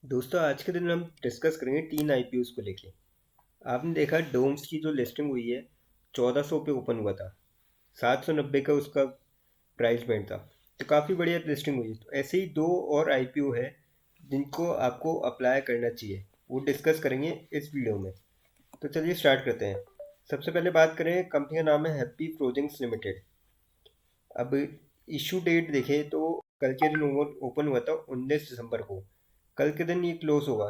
दोस्तों आज के दिन हम डिस्कस करेंगे 3 आईपीओस को लेके। आपने देखा डोम्स की जो लिस्टिंग हुई है 1400 पे ओपन हुआ था। 790 का उसका प्राइस बैंड था। तो काफ़ी बढ़िया लिस्टिंग हुई है। तो ऐसे ही दो और आईपीओ है जिनको आपको अप्लाई करना चाहिए, वो डिस्कस करेंगे इस वीडियो में। तो चलिए स्टार्ट करते हैं। सबसे पहले बात करें, कंपनी का नाम है हैप्पी फ्रोजिंग्स लिमिटेड। अब इशू डेट देखें तो कल के दिन ओपन हुआ था 19 दिसंबर को। कल के दिन ये क्लोज होगा,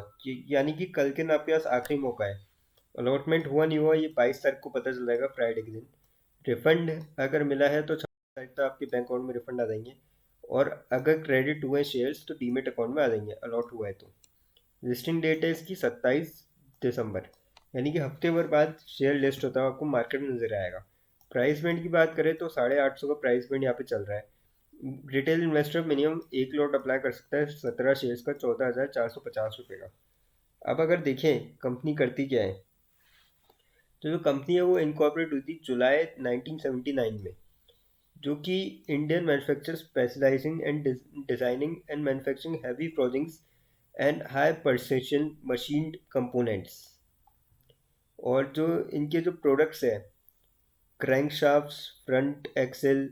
यानी कि कल के दिन आपके पास आखिरी मौका है। अलॉटमेंट हुआ नहीं हुआ ये 22 तारीख को पता चल जाएगा, फ्राइडे के दिन। रिफंड अगर मिला है तो 26 तारीख तक आपके बैंक अकाउंट में रिफंड आ जाएंगे। और अगर क्रेडिट हुए शेयर्स तो डीमेट अकाउंट में आ जाएंगे, अलॉट हुआ है तो। लिस्टिंग डेट है इसकी 27 दिसंबर, यानी कि हफ्ते भर बाद शेयर लिस्ट होता है, आपको मार्केट में नजर आएगा। प्राइस बैंड की बात करें तो 850 का प्राइस बैंड यहाँ पे चल रहा है। रिटेल इन्वेस्टर मिनिमम एक लॉट अप्लाई कर सकता है 17 शेयर्स का, 14,450 रुपये का। अब अगर देखें कंपनी करती क्या है, तो जो कंपनी है वो इनकॉर्पोरेट हुई थी जुलाई 1979 में, जो कि Indian manufacture specialising and designing and manufacturing heavy projects and high precision machined components. और जो इनके जो प्रोडक्ट्स हैं, crankshafts, front axle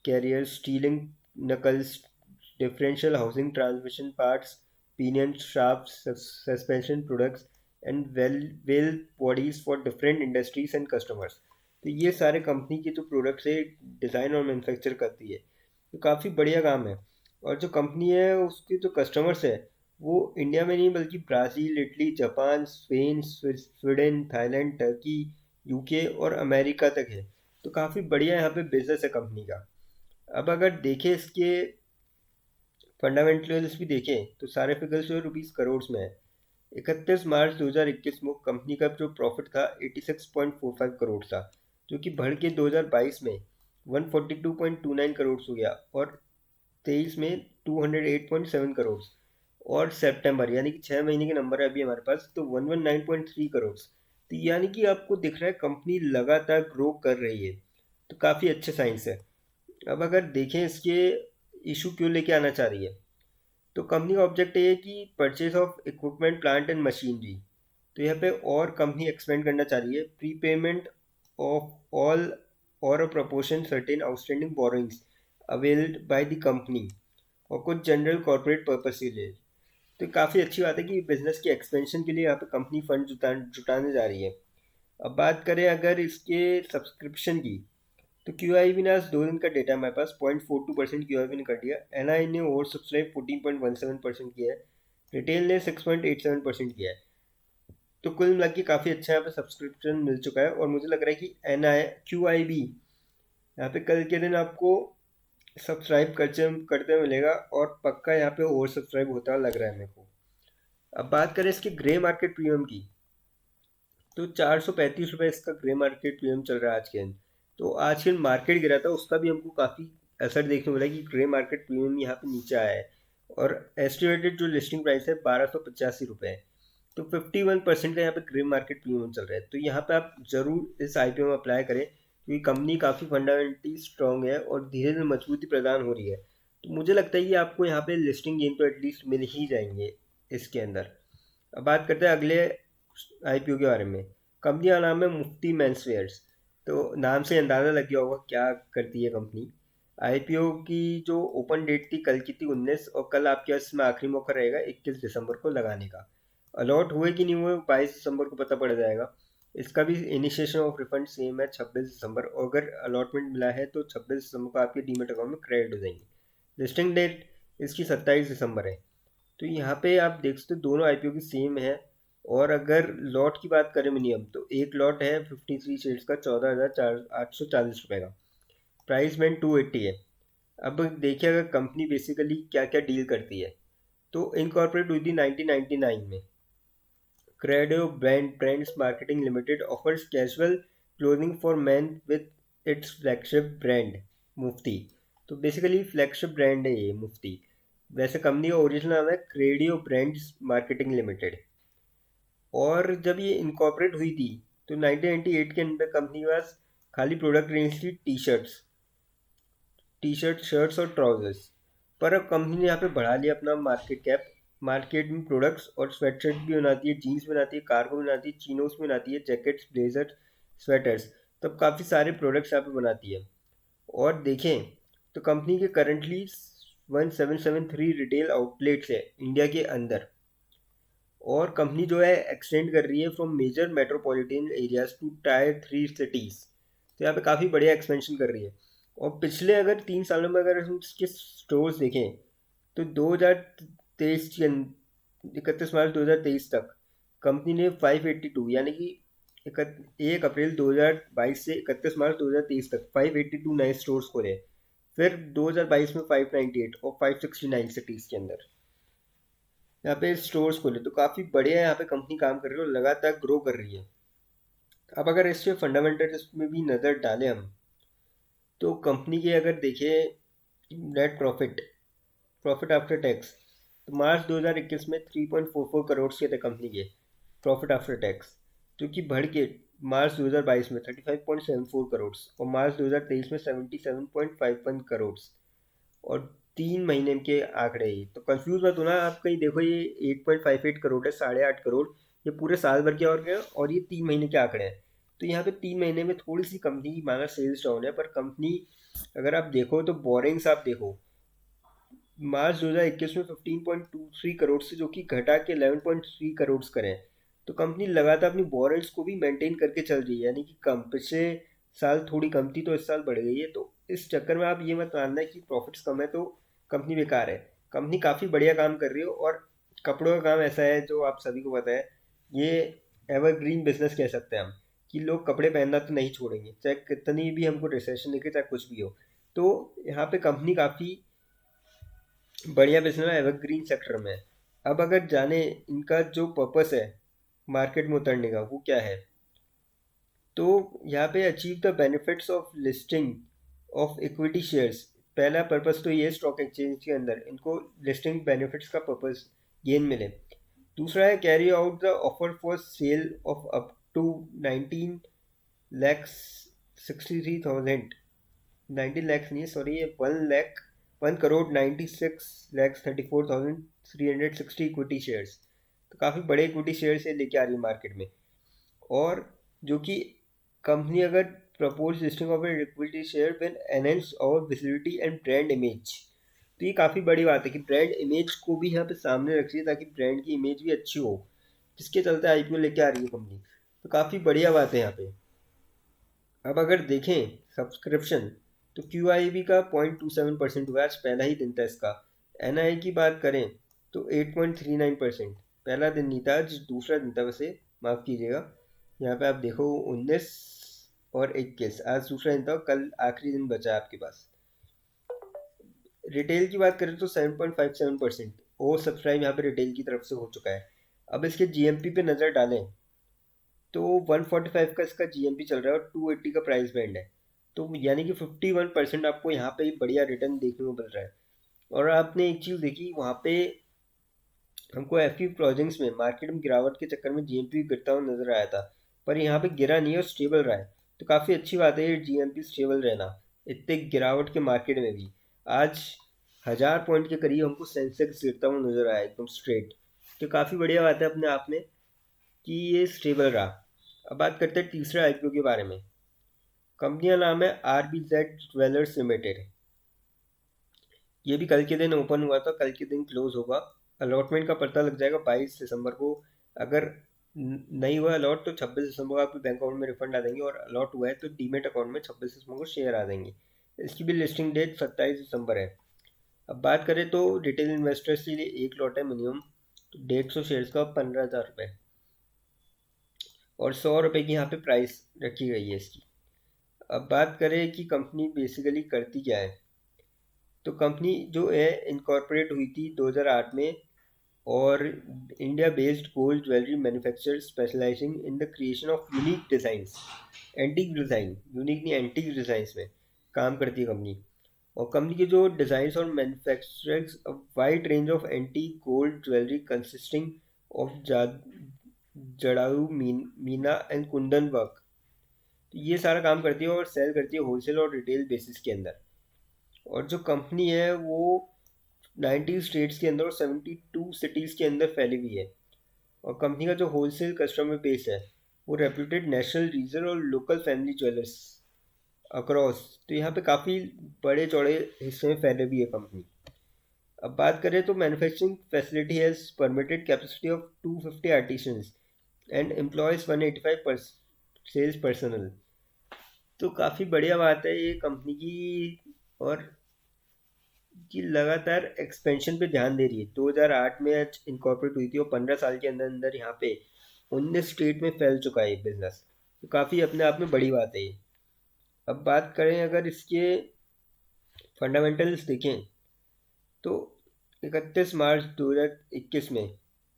carrier, steering knuckles, differential housing transmission parts, pinion shafts, suspension products and well bodies for different industries and customers। तो ये सारे company के जो प्रोडक्ट्स है डिज़ाइन और मैन्युफैक्चर करती है। तो काफ़ी बढ़िया काम है। और जो कंपनी है उसके जो कस्टमर्स है वो इंडिया में नहीं बल्कि Brazil, Italy, Japan, Spain, Sweden, Thailand, Turkey, UK और अमेरिका तक है। तो काफ़ी बढ़िया यहाँ पे बिजनेस है कंपनी का। अब अगर देखें इसके फंडामेंटल्स भी देखें तो सारे फिगर्स जो रुपीस करोड़ में है। 31 मार्च 2021 में कंपनी का जो प्रॉफिट था 86.45 करोड़ था, जो कि बढ़ के 2022 में 142.29 करोड़ हो गया, और 23 में 208.7 करोड़। और सितंबर यानी कि 6 महीने के नंबर है अभी हमारे पास, तो 119.3 करोड़। तो यानी कि आपको दिख रहा है कंपनी लगातार ग्रो कर रही है। तो काफ़ी अच्छे साइंस है। अब अगर देखें इसके इशू क्यों लेके आना चाह रही है, तो कंपनी का ऑब्जेक्ट ये है कि purchase of equipment, plant and machinery. तो यहाँ पे और कंपनी एक्सपेंड करना चाह रही है। प्री पेमेंट ऑफ ऑल और a proportion certain outstanding borrowings availed by the company, और कुछ जनरल कॉर्पोरेट पर्पस के लिए। तो काफ़ी अच्छी बात है कि बिजनेस की एक्सपेंशन के लिए यहाँ पे कंपनी फंड जुटाने जा रही है। अब बात करें अगर इसके सब्सक्रिप्शन की, तो क्यू आई बी ने आज 2 दिन का डेटा हमारे पास 0.42% क्यू आई बी ने कर दिया। एन आई ने ओवर सब्सक्राइब 14.17% किया है। रिटेल ने 6.87% किया है। तो कुल मिला के काफ़ी अच्छा यहाँ पे सब्सक्रिप्शन मिल चुका है, और मुझे लग रहा है कि N I Q I B यहाँ पे कल के दिन आपको सब्सक्राइब करते करते मिलेगा, और पक्का यहाँ पे ओवर सब्सक्राइब होता लग रहा है मेरे को। अब बात करें इसके ग्रे मार्केट प्रीमियम की, तो 435 रुपये इसका ग्रे मार्केट प्रीमियम चल रहा है आज के दिन। तो आज के दिन मार्केट गिरा था, उसका भी हमको काफ़ी असर देखने को मिला कि ग्रे मार्केट प्रीमियम यहाँ पे नीचे आया है। और एस्टिमेटेड जो लिस्टिंग प्राइस है 1285 रुपये है। तो 51% का यहाँ पे ग्रे मार्केट प्रीमियम चल रहा है। तो यहाँ पे आप ज़रूर इस आईपीओ में अप्लाई करें, क्योंकि कंपनी काफ़ी फंडामेंटली स्ट्रॉन्ग है और धीरे धीरे मजबूती प्रदान हो रही है। तो मुझे लगता है कि आपको यहाँ पे लिस्टिंग गेन तो एटलीस्ट मिल ही जाएंगे इसके अंदर। अब बात करते हैं अगले आईपीओ के बारे में। कंपनी का नाम है मुफ्ती मेंसवेयर्स। तो नाम से अंदाज़ा लग गया होगा क्या करती है कंपनी। आईपीओ की जो ओपन डेट थी कल की थी 19, और कल आपके पास में आखिरी मौका रहेगा 21 दिसंबर को लगाने का। अलॉट हुए कि नहीं हुए 22 दिसंबर को पता पड़ जाएगा। इसका भी इनिशिएशन ऑफ रिफंड सेम है 26 दिसंबर, और अगर अलॉटमेंट मिला है तो 26 दिसंबर को आपके डीमेट अकाउंट में क्रेडिट हो जाएंगे। लिस्टिंग डेट इसकी 27 दिसंबर है। तो यहाँ पे आप देख सकते हो दोनों आईपीओ की सेम है। और अगर लॉट की बात करें मिनिमम, तो एक लॉट है 53 शेयर्स का, 14,840 रुपये का। प्राइस बैंड 280 है। अब देखिए अगर कंपनी बेसिकली क्या क्या डील करती है, तो इनकॉर्पोरेट हुई थी 1999 में। Credo brands marketing limited offers casual clothing for man with its flagship brand Mufti. तो बेसिकली फ्लैगशिप ब्रांड है ये मुफ्ती। वैसे कंपनी का ओरिजिनल नाम है क्रेडियो ब्रांड्स मार्केटिंग लिमिटेड। और जब ये इनकॉर्पोरेट हुई थी तो 1998 के अंदर कंपनी के पास खाली प्रोडक्ट रेंज थी टी शर्ट, शर्ट्स और ट्राउजर्स। पर अब कंपनी ने यहाँ पे बढ़ा लिया अपना मार्केट कैप। मार्केट में प्रोडक्ट्स और स्वेटशर्ट भी बनाती है, जीन्स बनाती है, कार्गो बनाती है, चिनोस बनाती है, जैकेट्स, ब्लेजर, स्वेटर्स, तब काफ़ी सारे प्रोडक्ट्स यहाँ पे बनाती है। और देखें तो कंपनी के करंटली 1773 रिटेल आउटलेट्स है इंडिया के अंदर। और कंपनी जो है एक्सटेंड कर रही है from major metropolitan areas to tier 3 cities. तो यहाँ पे काफ़ी बढ़िया एक्सपेंशन कर रही है। और पिछले अगर 3 सालों में अगर हम इसके स्टोर्स देखें तो 2023 के 31 मार्च 2023 तक कंपनी ने 582 यानी कि 1 अप्रैल 2022 से 31 मार्च 2023 तक 582 नए स्टोर्स खोले। फिर 2022 में 598 और 569 सिटीज़ के अंदर यहाँ पे स्टोर्स खोले। तो काफ़ी बढ़िया यहाँ पे कंपनी काम कर रही है और लगातार ग्रो कर रही है। अब अगर इसके फंडामेंटल्स में भी नज़र डालें हम, तो कंपनी के अगर देखें net profit, profit after tax, तो मार्च 2021 में 3.44 करोड़ के थे कंपनी के प्रॉफिट आफ्टर टैक्स, जो कि बढ़ के मार्च 2022 में 35.74 करोड़ और मार्च 2023 में 77.51 करोड़। और 3 महीने के आंकड़े ही तो कंफ्यूज मत होना आप, कहीं देखो ये 8.58 करोड़ है, 8.5 करोड़ ये पूरे साल भर के और ये 3 महीने के आंकड़े हैं। तो यहाँ पे 3 महीने में थोड़ी सी कंपनी की माना सेल्स डाउन है, पर कंपनी अगर आप देखो तो बोरिंग्स आप देखो मार्च 2021 में 15.23 करोड़ से जो कि घटा के 11.3 करोड़ करें। तो कंपनी लगातार अपनी बोरिंग्स को भी मेंटेन करके चल रही है, यानी कि कम, पिछले साल थोड़ी कम थी तो इस साल बढ़ गई है। तो इस चक्कर में आप ये मत मानना है कि प्रॉफिट्स कम है तो कंपनी बेकार है। कंपनी काफ़ी बढ़िया काम कर रही है। और कपड़ों का काम ऐसा है जो आप सभी को पता है, ये एवरग्रीन बिजनेस कह सकते हैं हम, कि लोग कपड़े पहनना तो नहीं छोड़ेंगे चाहे कितनी भी हमको रिसेशन दिखे, चाहे कुछ भी हो। तो यहाँ पे कंपनी काफ़ी बढ़िया बिजनेस है एवरग्रीन सेक्टर में। अब अगर जाने इनका जो पर्पस है मार्केट में उतरने का वो क्या है, तो यहाँ पे achieve the benefits of listing of equity shares. पहला पर्पस तो ये स्टॉक एक्सचेंज के अंदर इनको लिस्टिंग बेनिफिट्स का पर्पस गेन मिले। दूसरा है carry out the offer for sale of up to 19,63,000, 19 lakh नहीं, सॉरी, ये 1,96,34,360 इक्विटी शेयर्स। तो काफ़ी बड़े इक्विटी शेयर से लेके आ रही है मार्केट में। और जो कि कंपनी अगर propose listing of equity share will enhance और विजिबिलिटी एंड ब्रांड इमेज। तो ये काफ़ी बड़ी बात है कि ब्रांड इमेज को भी यहाँ पे सामने रखिए ताकि ब्रांड की इमेज भी अच्छी हो, जिसके चलते आईपीओ लेके आ रही है कंपनी। तो काफ़ी बढ़िया बात है यहाँ पे। अब अगर देखें सब्सक्रिप्शन, तो क्यू आई बी का 0.27% हुआ, आज पहला ही दिन था इसका। एन आई की बात करें तो 8.39%, पहला दिन नहीं था, आज दूसरा दिन था वैसे, माफ़ कीजिएगा। यहाँ पे आप देखो 19 और 21, आज दूसरा दिन था, कल आखिरी दिन बचा है आपके पास। रिटेल की बात करें तो 7.57% ओवर सब्सक्राइब यहाँ पे रिटेल की तरफ से हो चुका है। अब इसके जीएमपी पे नज़र डालें तो 145 का इसका जीएमपी चल रहा है और 280 का प्राइस बैंड है। तो यानी कि 51% आपको यहाँ पे बढ़िया रिटर्न देखने को मिल रहा है। और आपने एक चीज़ देखी वहाँ पे, हमको एफपी प्रोजेक्ट्स में मार्केट में गिरावट के चक्कर में जीएमपी गिरता हुआ नजर आया था, पर यहाँ पे गिरा नहीं है और स्टेबल रहा है। तो काफ़ी अच्छी बात है ये जीएमपी स्टेबल रहना इतने गिरावट के मार्केट में भी। आज 1,000 पॉइंट के करीब हमको सेंसेक्स गिरता हुआ नजर आया एकदम स्ट्रेट। तो काफ़ी बढ़िया बात है अपने आप में कि ये स्टेबल रहा। अब बात करते हैं तीसरे आईपीओ के बारे में। कंपनी का नाम है आरबीजेड ज्वेलर्स लिमिटेड। ये भी कल के दिन ओपन हुआ था, कल के दिन क्लोज होगा। अलॉटमेंट का पता लग जाएगा 22 दिसंबर को। अगर नहीं हुआ अलॉट तो 26 दिसंबर को आपके बैंक अकाउंट में रिफंड आ देंगे, और अलॉट हुआ है तो डीमेट अकाउंट में 26 दिसंबर को शेयर आ देंगे। इसकी भी लिस्टिंग डेट 27 दिसंबर है। अब बात करें तो रिटेल इन्वेस्टर्स के लिए एक लॉट है मिनिमम, तो 150 शेयर्स का 15,000 रुपये, और 100 रुपये की यहाँ पे प्राइस रखी गई है इसकी। अब बात करें कि कंपनी बेसिकली करती क्या है, तो कंपनी जो है इनकॉर्पोरेट हुई थी 2008 में, और India based gold jewellery manufacture specialising in the creation of unique designs, antique design, unique नहीं एंटीक डिज़ाइंस में काम करती है कंपनी। और कंपनी के जो डिज़ाइंस और manufacturing a wide range of antique gold jewellery consisting of jadau meena and kundan work. तो ये सारा काम करती है और सेल करती है होलसेल और रिटेल बेसिस के अंदर। और जो कंपनी है वो 90 स्टेट्स के अंदर और 72 सिटीज़ के अंदर फैली हुई है। और कंपनी का जो होलसेल कस्टमर बेस है वो रेप्यूटेड नेशनल, रीजनल और लोकल फैमिली ज्वेलर्स अक्रॉस, तो यहाँ पे काफ़ी बड़े चौड़े हिस्से में फैले हुई है कंपनी। अब बात करें तो manufacturing facility has permitted capacity of 250 artisans and employees 185 sales personnel. तो काफ़ी बढ़िया बात है ये कंपनी की, और कि लगातार एक्सपेंशन पे ध्यान दे रही है। 2008 में आज इनकॉर्पोरेट हुई थी और 15 साल के अंदर अंदर यहाँ पे 19 स्टेट में फैल चुका है बिजनेस। तो काफ़ी अपने आप में बड़ी बात है ये। अब बात करें अगर इसके फंडामेंटल्स देखें तो 31 मार्च 2021 में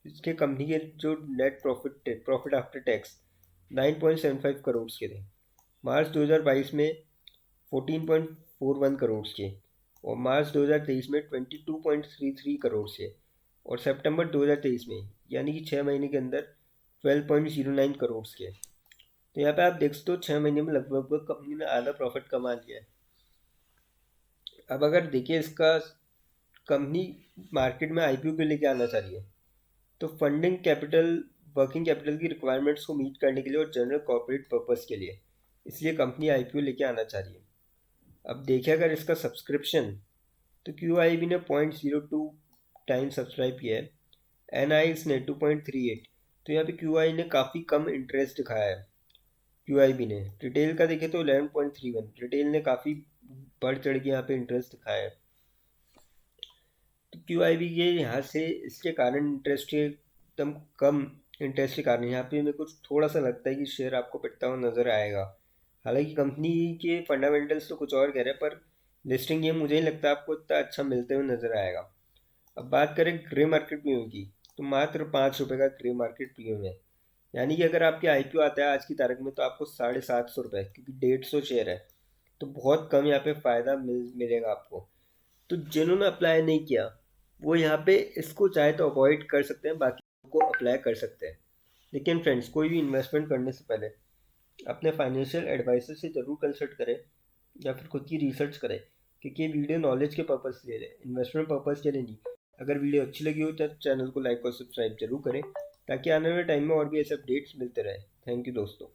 इसके कंपनी के जो net profit after tax 9.75 crore के थे। मार्च 2022 में 14.41 करोड़ के, और मार्च 2023 में 22.33 करोड़ से, और सितंबर 2023 में यानी कि 6 महीने के अंदर 12.09 करोड़ के। तो यहाँ पे आप देख सकते हो 6 महीने में लगभग कंपनी ने आधा प्रॉफिट कमा लिया है। अब अगर देखिए इसका कंपनी मार्केट में आईपीओ क्यों लेके आना चाह रही है, तो फंडिंग कैपिटल, वर्किंग कैपिटल की रिक्वायरमेंट्स को मीट करने के लिए और जनरल कॉर्पोरेट पर्पस के लिए, इसलिए कंपनी आईपीओ लेके आना चाह रही है। अब देखें अगर इसका सब्सक्रिप्शन, तो क्यू आई बी ने 0.02 टाइम सब्सक्राइब किया है, एन आई ने 2.38। तो यहाँ पे क्यू आई ने काफ़ी कम इंटरेस्ट दिखाया है। क्यू आई बी ने रिटेल का देखें तो 11.31, रिटेल ने काफ़ी बढ़ चढ़ के यहाँ पे इंटरेस्ट दिखाया है। तो क्यू आई बी के यहाँ से इसके कारण इंटरेस्ट के एकदम कम इंटरेस्ट के कारण यहाँ पे मेरे को थोड़ा सा लगता है कि शेयर आपको पिटता हुआ नज़र आएगा। हालांकि कंपनी के फंडामेंटल्स तो कुछ और कह रहे हैं, पर लिस्टिंग ये मुझे नहीं लगता आपको इतना अच्छा मिलते हुए नज़र आएगा। अब बात करें ग्रे मार्केट प्रीमियम की, तो मात्र 5 रुपये का ग्रे मार्केट प्रीमियम है। यानी कि अगर आपके आईपीओ आता है आज की तारीख में तो आपको 750 रुपये, क्योंकि 150 शेयर है, तो बहुत कम यहाँ पे फ़ायदा मिलेगा आपको। तो जिन्होंने अप्लाई नहीं किया वो यहाँ पे इसको चाहे तो अवॉइड कर सकते हैं, बाकी को अप्लाई कर सकते हैं। लेकिन फ्रेंड्स, कोई भी इन्वेस्टमेंट करने से पहले अपने फाइनेंशियल एडवाइजर से ज़रूर कंसल्ट करें या फिर खुद की रिसर्च करें, क्योंकि ये वीडियो नॉलेज के पर्पज़ से ले, इन्वेस्टमेंट पर्पज़ के लिए नहीं। अगर वीडियो अच्छी लगी हो तो चैनल को लाइक और सब्सक्राइब जरूर करें, ताकि आने वाले टाइम में और भी ऐसे अपडेट्स मिलते रहे। थैंक यू दोस्तों।